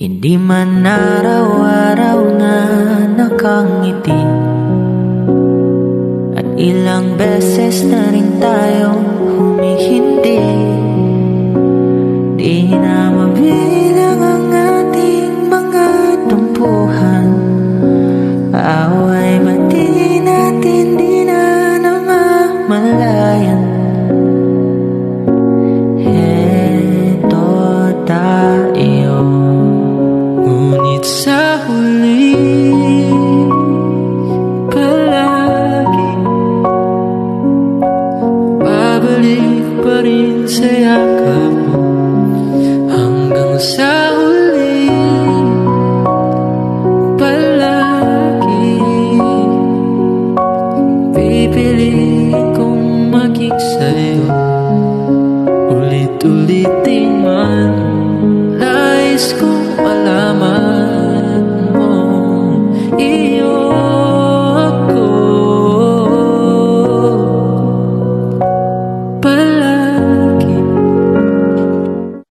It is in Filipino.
Hindi man araw-araw na nakangiti, at ilang beses na rin tayong humihindi. Di na mabili